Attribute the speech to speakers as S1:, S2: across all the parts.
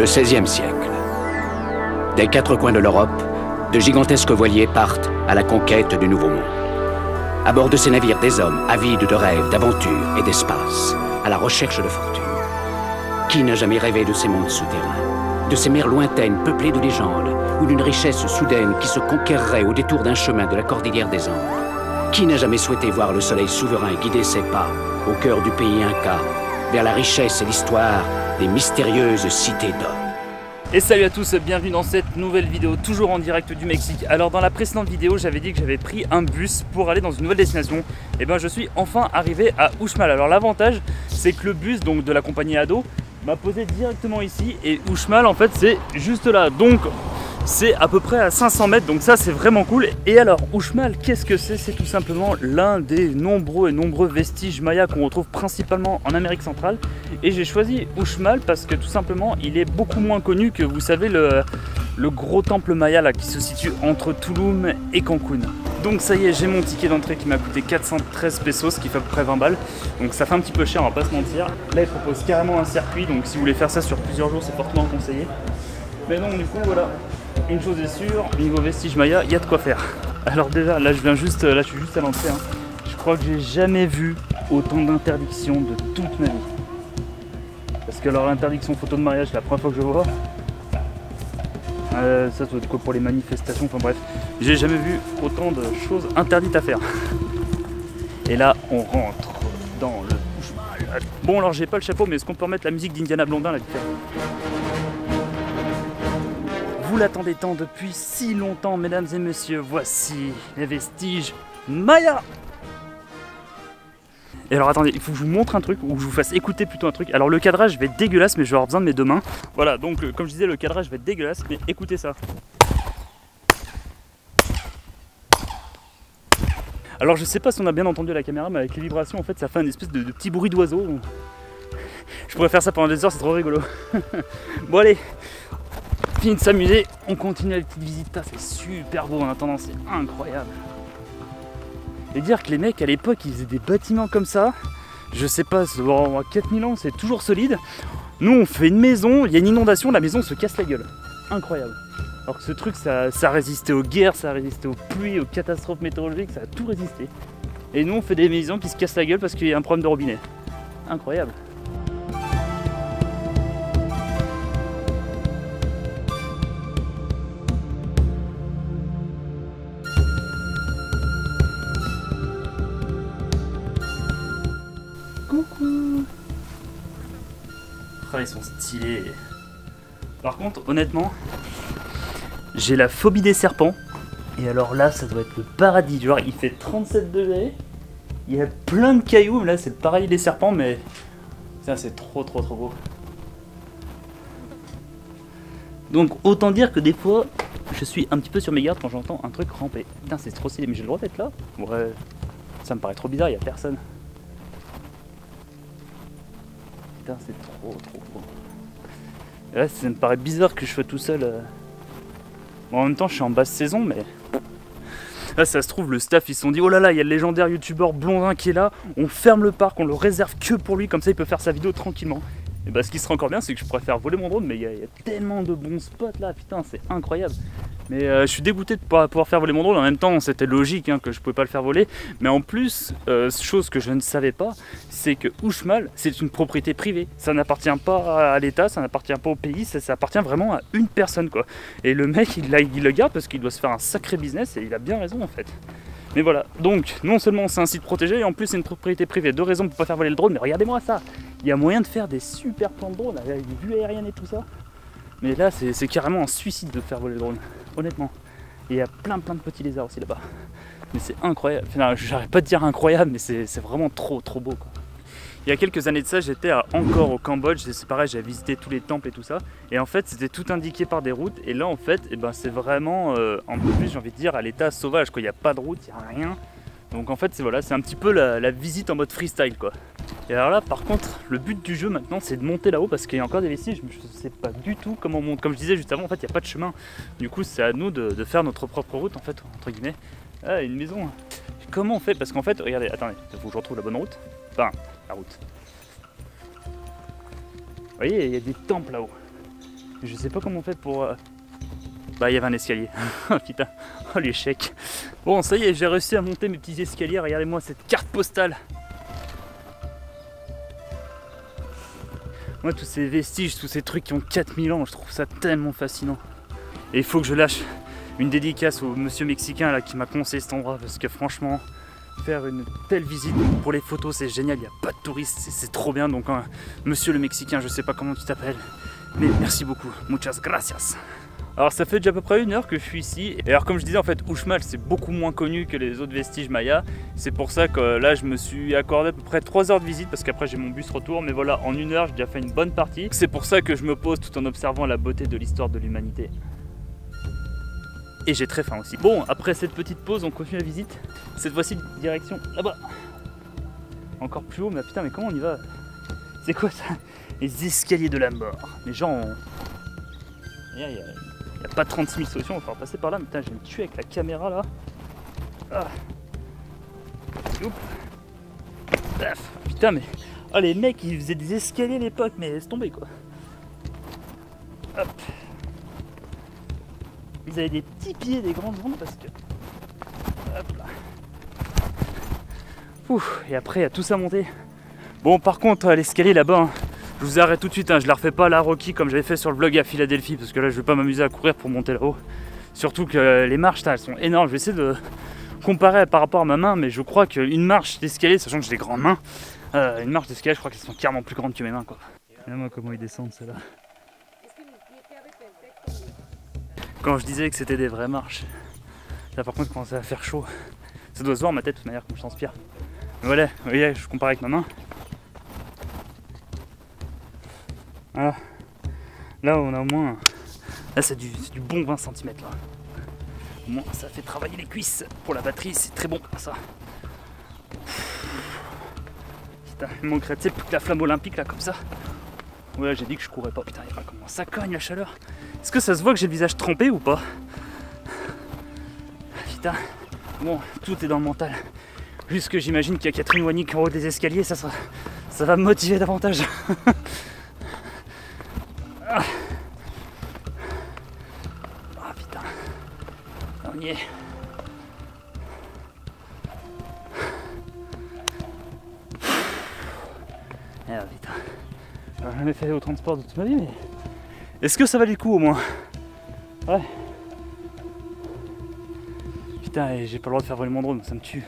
S1: Le XVIe siècle. Des quatre coins de l'Europe, de gigantesques voiliers partent à la conquête du Nouveau Monde. À bord de ces navires, des hommes avides de rêves, d'aventures et d'espace, à la recherche de fortune. Qui n'a jamais rêvé de ces mondes souterrains, de ces mers lointaines peuplées de légendes, ou d'une richesse soudaine qui se conquerrait au détour d'un chemin de la cordillère des Andes? Qui n'a jamais souhaité voir le soleil souverain guider ses pas au cœur du pays Inca, vers la richesse et l'histoire des mystérieuses cités d'or?
S2: Et salut à tous, bienvenue dans cette nouvelle vidéo, toujours en direct du Mexique. Alors dans la précédente vidéo, j'avais dit que j'avais pris un bus pour aller dans une nouvelle destination. Et bien je suis enfin arrivé à Uxmal. Alors l'avantage, c'est que le bus donc de la compagnie Ado m'a posé directement ici. Et Uxmal en fait c'est juste là, donc c'est à peu près à 500 mètres, donc ça c'est vraiment cool. Et alors Uxmal, qu'est-ce que c'est? C'est tout simplement l'un des nombreux vestiges mayas qu'on retrouve principalement en Amérique centrale. Et j'ai choisi Uxmal parce que tout simplement il est beaucoup moins connu que, vous savez, le gros temple maya là qui se situe entre Tulum et Cancun. Donc ça y est, j'ai mon ticket d'entrée qui m'a coûté 413 pesos, ce qui fait à peu près 20 balles. Donc ça fait un petit peu cher, on va pas se mentir. Là il propose carrément un circuit, donc si vous voulez faire ça sur plusieurs jours, c'est fortement conseillé. Mais non, du coup voilà, une chose est sûre, niveau vestige maya, il y a de quoi faire. Alors déjà, là je suis juste à l'entrée, hein. Je crois que j'ai jamais vu autant d'interdictions de toute ma vie. Parce que alors l'interdiction photo de mariage, c'est la première fois que je vois. Ça doit être quoi pour les manifestations, enfin bref. J'ai jamais vu autant de choses interdites à faire. Et là, on rentre dans le Uxmal. Bon alors j'ai pas le chapeau, mais est-ce qu'on peut remettre la musique d'Indiana Blondin là vite fait? Vous l'attendez tant depuis si longtemps, mesdames et messieurs, voici les vestiges mayas. Et alors attendez, il faut que je vous montre un truc, ou que je vous fasse écouter plutôt un truc. Alors le cadrage va être dégueulasse, mais je vais avoir besoin de mes deux mains. Voilà, donc comme je disais, le cadrage va être dégueulasse, mais écoutez ça. Alors je sais pas si on a bien entendu à la caméra, mais avec les vibrations, en fait, ça fait une espèce de petit bruit d'oiseau. Je pourrais faire ça pendant des heures, c'est trop rigolo. Bon allez, fini de s'amuser, on continue la petite visite. C'est super beau en attendant, c'est incroyable. Et dire que les mecs à l'époque ils faisaient des bâtiments comme ça, je sais pas, 4000 ans c'est toujours solide. Nous on fait une maison, il y a une inondation, la maison se casse la gueule. Incroyable. Alors que ce truc ça a résisté aux guerres, ça a résisté aux pluies, aux catastrophes météorologiques, ça a tout résisté. Et nous on fait des maisons qui se cassent la gueule parce qu'il y a un problème de robinet. Incroyable. Coucou. Oh, ils sont stylés. Par contre, honnêtement, j'ai la phobie des serpents. Et alors là, ça doit être le paradis. Genre, il fait 37 degrés. Il y a plein de cailloux. Là, c'est le paradis des serpents, mais ça, c'est trop beau. Donc, autant dire que des fois, je suis un petit peu sur mes gardes quand j'entends un truc ramper. Putain, c'est trop stylé. Mais j'ai le droit d'être là? Ouais, ça me paraît trop bizarre. Il n'y a personne. Putain, c'est trop beau. Et là, ça me paraît bizarre que je sois tout seul. Bon, en même temps, je suis en basse saison, mais là, ça se trouve, le staff, ils se sont dit, oh là là, il y a le légendaire youtubeur Blondin qui est là, on ferme le parc, on le réserve que pour lui, comme ça, il peut faire sa vidéo tranquillement. Et bah, ce qui serait encore bien, c'est que je pourrais faire voler mon drone, mais il y a tellement de bons spots là, putain, c'est incroyable. Mais je suis dégoûté de ne pas pouvoir faire voler mon drone. En même temps, c'était logique hein, que je ne pouvais pas le faire voler. Mais en plus, chose que je ne savais pas, c'est que Uxmal, c'est une propriété privée. Ça n'appartient pas à l'État, ça n'appartient pas au pays, ça appartient vraiment à une personne, quoi. Et le mec, il le garde parce qu'il doit se faire un sacré business et il a bien raison en fait. Mais voilà, donc non seulement c'est un site protégé, et en plus c'est une propriété privée. Deux raisons pour ne pas faire voler le drone, mais regardez-moi ça. Il y a moyen de faire des super plans de drone, avec des vues aériennes et tout ça. Mais là, c'est carrément un suicide de faire voler le drone, honnêtement. Et il y a plein de petits lézards aussi là-bas. Mais c'est incroyable. Enfin, j'arrête pas de dire incroyable, mais c'est vraiment trop beau, quoi. Il y a quelques années de ça, j'étais à Angkor au Cambodge. C'est pareil, j'avais visité tous les temples et tout ça. Et en fait, c'était tout indiqué par des routes. Et là, en fait, c'est vraiment, en plus, j'ai envie de dire, à l'état sauvage, quoi. Il n'y a pas de route, il n'y a rien. Donc en fait, c'est un petit peu la visite en mode freestyle, quoi. Et alors là, par contre, le but du jeu maintenant, c'est de monter là-haut parce qu'il y a encore des vestiges. Je ne sais pas du tout comment on monte. Comme je disais juste avant, en fait, il n'y a pas de chemin. Du coup, c'est à nous de faire notre propre route, en fait, entre guillemets. Ah, une maison. Comment on fait? Parce qu'en fait, regardez, attendez, il faut que je retrouve la bonne route. Enfin, la route. Vous voyez, il y a des temples là-haut. Je sais pas comment on fait pour... Bah il y avait un escalier. Oh putain, oh l'échec. Bon ça y est, j'ai réussi à monter mes petits escaliers. Regardez-moi cette carte postale. Moi tous ces vestiges, tous ces trucs qui ont 4000 ans, je trouve ça tellement fascinant. Et il faut que je lâche une dédicace au monsieur mexicain là qui m'a conseillé cet endroit, parce que franchement, faire une telle visite pour les photos c'est génial, il n'y a pas de touristes, c'est trop bien. Donc monsieur le mexicain, je sais pas comment tu t'appelles, mais merci beaucoup, muchas gracias. Alors ça fait déjà à peu près 1 heure que je suis ici, et alors comme je disais en fait Uxmal c'est beaucoup moins connu que les autres vestiges mayas, c'est pour ça que là je me suis accordé à peu près 3 heures de visite, parce qu'après j'ai mon bus retour, mais voilà, en 1 heure j'ai déjà fait une bonne partie. C'est pour ça que je me pose tout en observant la beauté de l'histoire de l'humanité. Et j'ai très faim aussi. Bon, après cette petite pause, on continue la visite. Cette fois-ci, direction là-bas. Encore plus haut, mais putain, mais comment on y va? C'est quoi ça? Les escaliers de la mort. Les gens ont... Il n'y a pas 36 000 solutions, on va falloir passer par là. Mais putain, je vais me tuer avec la caméra là. Ah. Oups. Paf. Putain, mais... Oh, les mecs, ils faisaient des escaliers à l'époque, mais laisse tomber quoi. Hop. Ils avaient des petits pieds, des grandes jambes parce que... Hop là. Ouf, et après il y a tout ça à monter. Bon par contre l'escalier là-bas, hein, je vous arrête tout de suite, hein, je la refais pas à la Rocky comme j'avais fait sur le vlog à Philadelphie, parce que là je vais pas m'amuser à courir pour monter là-haut. Surtout que les marches elles sont énormes, je vais essayer de comparer par rapport à ma main, mais je crois qu'une marche d'escalier, sachant que j'ai des grandes mains, une marche d'escalier je crois qu'elles sont carrément plus grandes que mes mains quoi. Regarde-moi comment ils descendent ceux-là. Quand je disais que c'était des vraies marches, là par contre il commençait à faire chaud. Ça doit se voir ma tête de toute manière comme je transpire. Mais voilà, vous voyez, je compare avec ma main. Voilà. Là on a au moins... Là c'est du bon 20 cm là. Au moins ça fait travailler les cuisses. Pour la batterie c'est très bon ça. Putain, il manquerait tu sais plus que la flamme olympique là comme ça. Ouais j'ai dit que je courais pas, putain, regarde comment ça cogne la chaleur. Est-ce que ça se voit que j'ai le visage trempé ou pas? Putain, bon, tout est dans le mental. Juste que j'imagine qu'il y a Catherine Wanick en haut des escaliers, ça va me motiver davantage. Ah putain, on y est. Ah putain, j'ai jamais fait autant de sport de toute ma vie, mais est-ce que ça valait le coup au moins? Ouais. Putain, j'ai pas le droit de faire voler mon drone, ça me tue.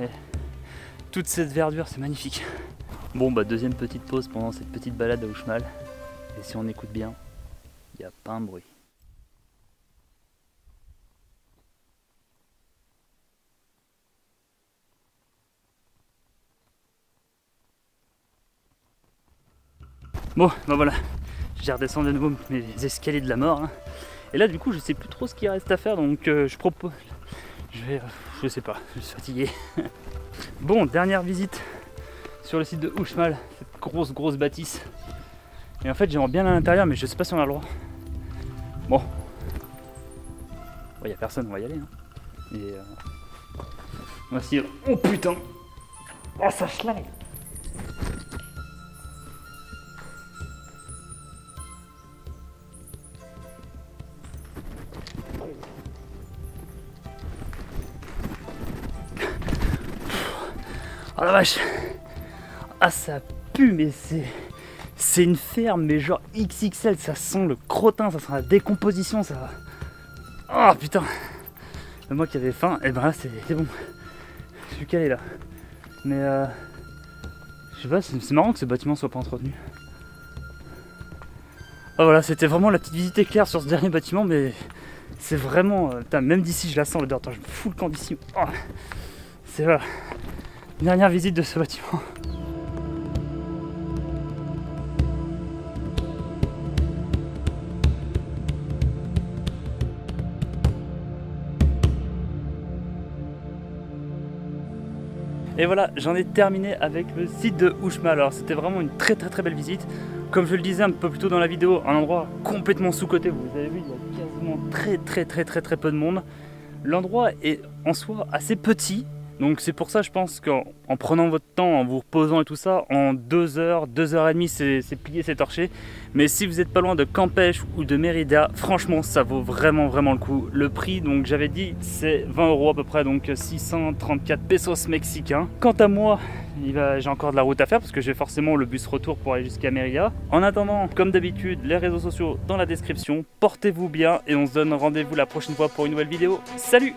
S2: Et toute cette verdure, c'est magnifique. Bon bah deuxième petite pause pendant cette petite balade à Uxmal. Et si on écoute bien, il n'y a pas un bruit. Bon, bah voilà, j'ai redescendu de nouveau mes escaliers de la mort. Hein. Et là, du coup, je sais plus trop ce qu'il reste à faire, donc je propose. Je sais pas, je suis fatigué. Bon, dernière visite sur le site de Uxmal, cette grosse bâtisse. Et en fait, j'aimerais bien aller à l'intérieur, mais je sais pas si on a le droit. Bon, il y a personne, on va y aller. Hein. Et on va essayer. Oh putain! Oh, ça schlingue! Oh la vache! Ah ça pue, mais c'est une ferme, mais genre XXL, ça sent le crottin, ça sent la décomposition, ça va. Oh putain! Moi qui avais faim, et ben là c'est bon. Je suis calé là. Mais je sais pas, c'est marrant que ce bâtiment soit pas entretenu. Ah voilà, c'était vraiment la petite visite éclair sur ce dernier bâtiment, mais c'est vraiment... putain, même d'ici je la sens l'odeur, attends, je me fous le camp d'ici. Oh, c'est voilà. Dernière visite de ce bâtiment. Et voilà, j'en ai terminé avec le site de Uxmal. Alors c'était vraiment une très belle visite. Comme je le disais un peu plus tôt dans la vidéo, un endroit complètement sous-coté. Vous avez vu, il y a quasiment très peu de monde. L'endroit est en soi assez petit, Donc c'est pour ça, je pense qu'en prenant votre temps, en vous reposant et tout ça, en 2 heures, 2 heures et demie, c'est plié, c'est torché. Mais si vous n'êtes pas loin de Campeche ou de Mérida, franchement, ça vaut vraiment le coup. Le prix, donc j'avais dit, c'est 20 € à peu près, donc 634 pesos mexicains. Quant à moi, j'ai encore de la route à faire parce que j'ai forcément le bus retour pour aller jusqu'à Mérida. En attendant, comme d'habitude, les réseaux sociaux dans la description. Portez-vous bien et on se donne rendez-vous la prochaine fois pour une nouvelle vidéo. Salut!